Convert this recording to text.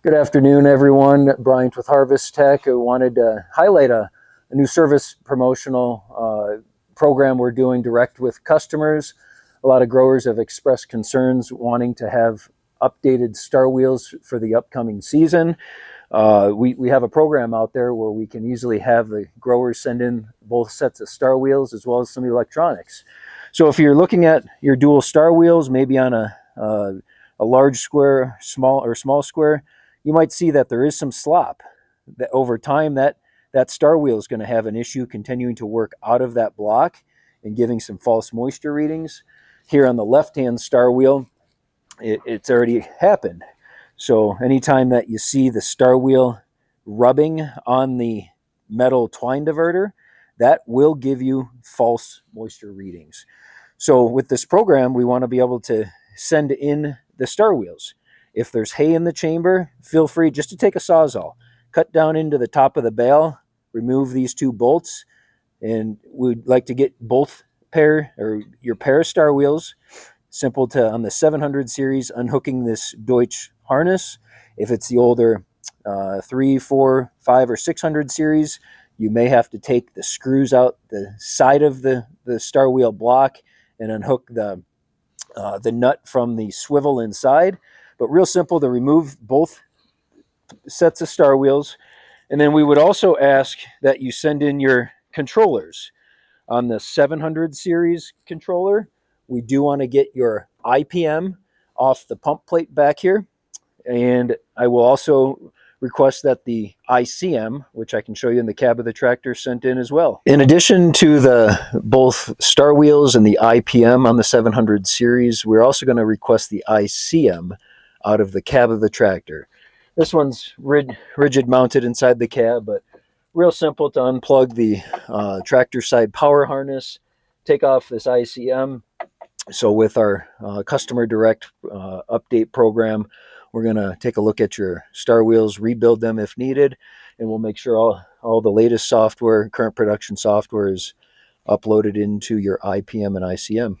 Good afternoon, everyone. Bryant with Harvest Tech. I wanted to highlight a new service promotional program we're doing direct with customers. A lot of growers have expressed concerns wanting to have updated star wheels for the upcoming season. We have a program out there where we can easily have the growers send in both sets of star wheels as well as some electronics. So if you're looking at your dual star wheels, maybe on a large square, small square, you might see that there is some slop. That over time, that star wheel is going to have an issue continuing to work out of that block and giving some false moisture readings. Here on the left-hand star wheel, it's already happened. So anytime that you see the star wheel rubbing on the metal twine diverter, that will give you false moisture readings. So with this program, we want to be able to send in the star wheels. If there's hay in the chamber, feel free just to take a Sawzall, cut down into the top of the bale, remove these two bolts, and we'd like to get both your pair of star wheels. Simple to, on the 700 series, unhooking this Deutsch harness. If it's the older 3, 4, 5, or 600 series, you may have to take the screws out the side of the star wheel block and unhook the nut from the swivel inside. But real simple to remove both sets of star wheels. And then we would also ask that you send in your controllers. On the 700 series controller, we do want to get your IPM off the pump plate back here. And I will also request that the ICM, which I can show you in the cab of the tractor, sent in as well. In addition to the both star wheels and the IPM on the 700 series, we're also going to request the ICM out of the cab of the tractor. This one's rigid mounted inside the cab, but real simple to unplug the tractor side power harness, take off this ICM. So with our customer direct update program, we're going to take a look at your star wheels, rebuild them if needed, and we'll make sure all the latest software, current production software, is uploaded into your IPM and ICM.